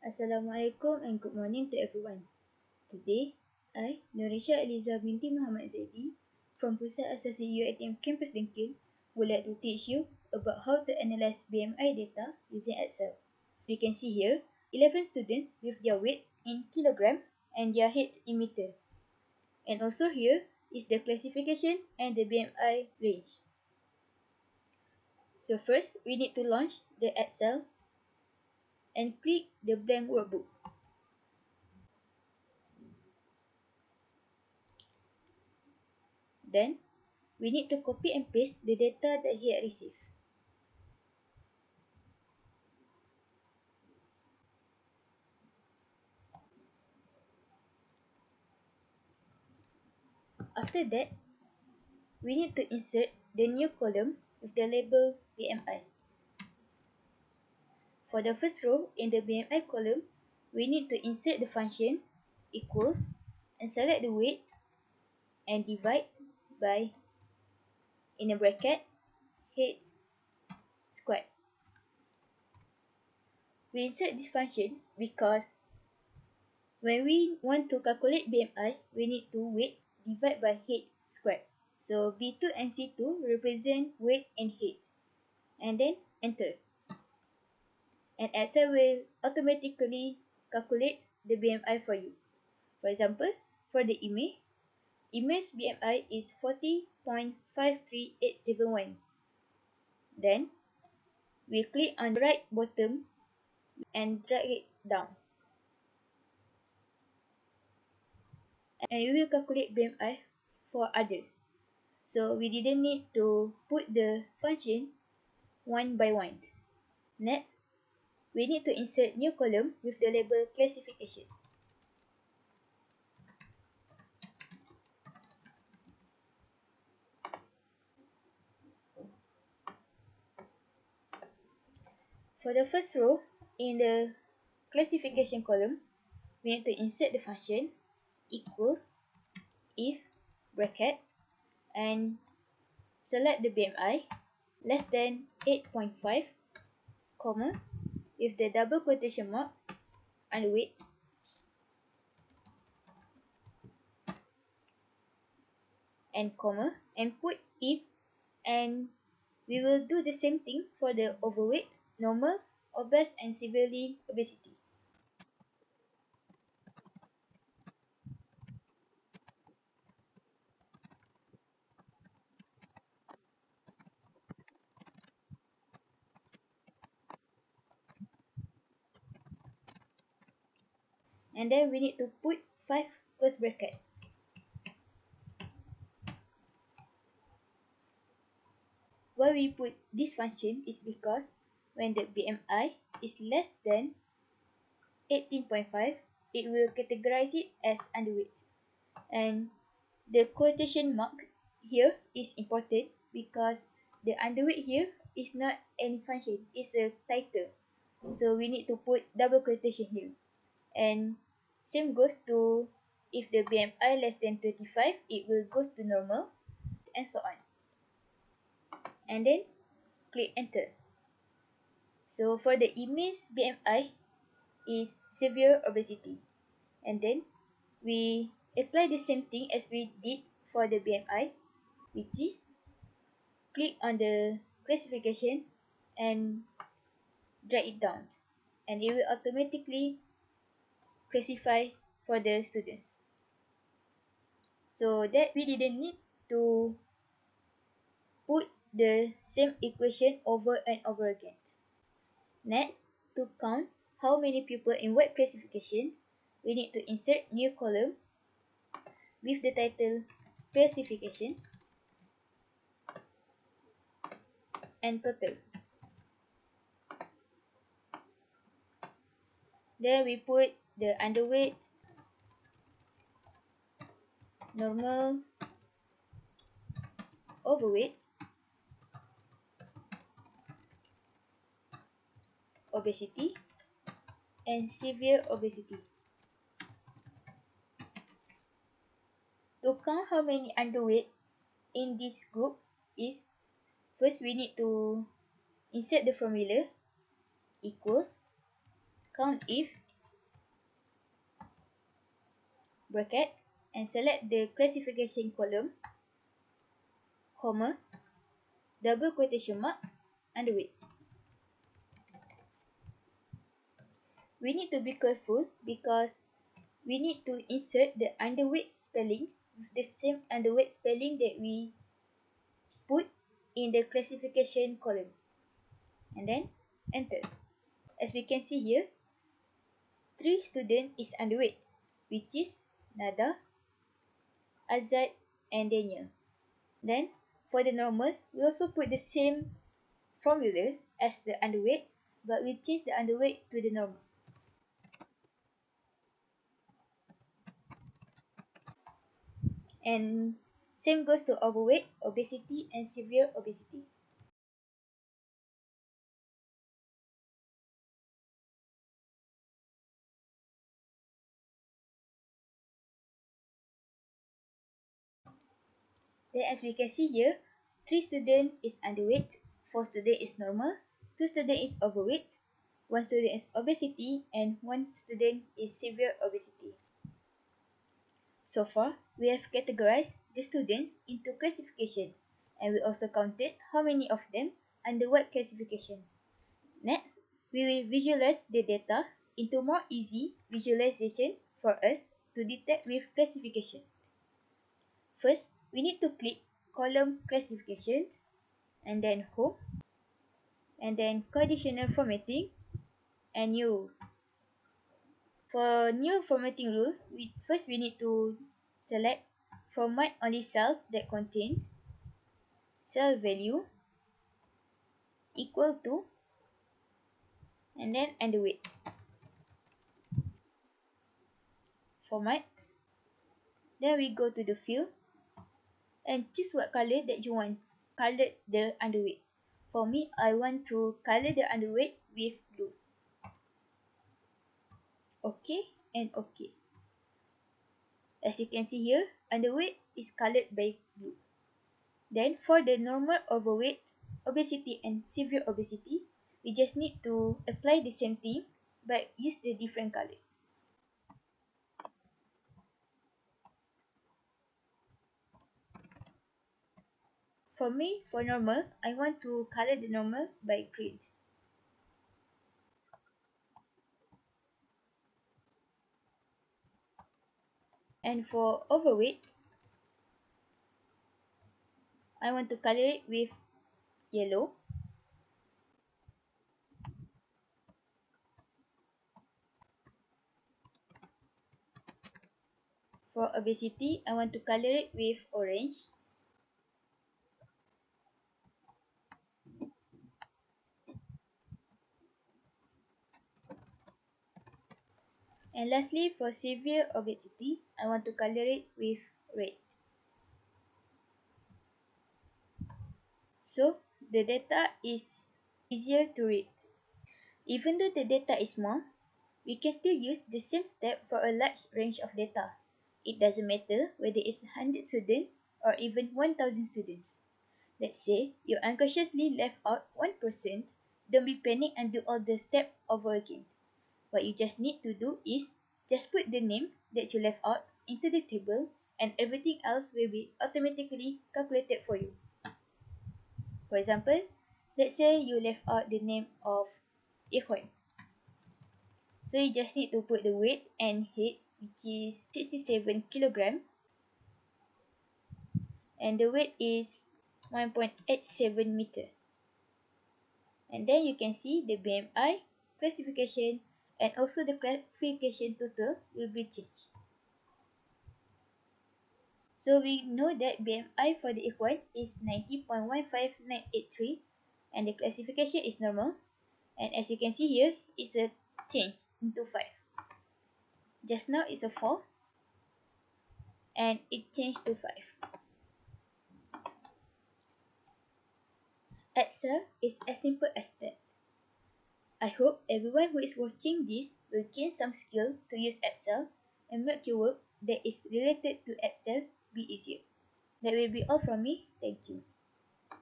Assalamualaikum and good morning to everyone. Today, I, Nurisha Eliza binti Muhammad Zaidi from Pusat Asasi UiTM Campus Dengkil would like to teach you about how to analyze BMI data using Excel. You can see here 11 students with their weight in kilogram and their height in meter. And also here is the classification and the BMI range. So first, we need to launch the Excel and click the blank workbook. Then, we need to copy and paste the data that he had received. After that, we need to insert the new column with the label BMI. For the first row in the BMI column, we need to insert the function equals and select the weight and divide by, in a bracket, height squared. We insert this function because when we want to calculate BMI, we need to weight divide by height squared. So B2 and C2 represent weight and height. And then enter. And Excel will automatically calculate the BMI for you. For example, for the image BMI is 40.53871. Then, we click on the right bottom and drag it down. And we will calculate BMI for others. So we didn't need to put the function one by one. Next, we need to insert new column with the label classification. For the first row, in the classification column, we need to insert the function equals if bracket and select the BMI less than 8.5, comma, with the double quotation mark and weight, and comma, and put if, and we will do the same thing for the overweight, normal, obese, and severely obesity. And then we need to put 5 close brackets. Why we put this function is because when the BMI is less than 18.5, it will categorize it as underweight. And the quotation mark here is important because the underweight here is not any function, it's a title. So we need to put double quotation here. And same goes to if the BMI less than 25, it will goes to normal and so on. And then click enter. So for the image BMI is severe obesity. And then we apply the same thing as we did for the BMI, which is click on the classification and drag it down. And it will automatically classify for the students. So that we didn't need to put the same equation over and over again. Next, to count how many people in what classification, we need to insert new column with the title classification and total. Then we put the underweight, normal, overweight, obesity, and severe obesity. To count how many underweight in this group is, first we need to insert the formula equals count if bracket, and select the classification column, comma, double quotation mark, underweight. We need to be careful because we need to insert the underweight spelling with the same underweight spelling that we put in the classification column. And then enter. As we can see here, 3 students is underweight, which is Nada, Azad, and Daniel. Then for the normal, we also put the same formula as the underweight, but we change the underweight to the normal. And same goes to overweight, obesity, and severe obesity. Then as we can see here, 3 students is underweight, 4 students is normal, 2 students is overweight, 1 student is obesity, and 1 student is severe obesity. So far, we have categorized the students into classification, and we also counted how many of them under what classification. Next, we will visualize the data into more easy visualization for us to detect with classification. First, we need to click column classification, and then home, and then conditional formatting, and new rules. For new formatting rule, we need to select format only cells that contains cell value equal to, and then underweight. Format. Then we go to the field and choose what color that you want. Color the underweight. For me, I want to color the underweight with blue. Okay and okay. As you can see here, underweight is colored by blue. Then for the normal, overweight, obesity, and severe obesity, we just need to apply the same thing but use the different color. For me, for normal, I want to color the normal by green. And for overweight, I want to color it with yellow. For obesity, I want to color it with orange. And lastly, for severe obesity, I want to color it with red. So, the data is easier to read. Even though the data is small, we can still use the same step for a large range of data. It doesn't matter whether it's 100 students or even 1,000 students. Let's say you unconsciously left out one person, don't be panicked and do all the steps over again. What you just need to do is just put the name that you left out into the table and everything else will be automatically calculated for you. For example, let's say you left out the name of Ikhwan. So you just need to put the weight and height, which is 67 kilogram, and the weight is 1.87 meter. And then you can see the BMI, classification, and also the classification total will be changed. So we know that BMI for the Ikhwan is 90.15983, and the classification is normal. And as you can see here, it's a change into 5. Just now it's a 4, and it changed to 5. Excel is as simple as that. I hope everyone who is watching this will gain some skill to use Excel and make your work that is related to Excel be easier. That will be all from me. Thank you.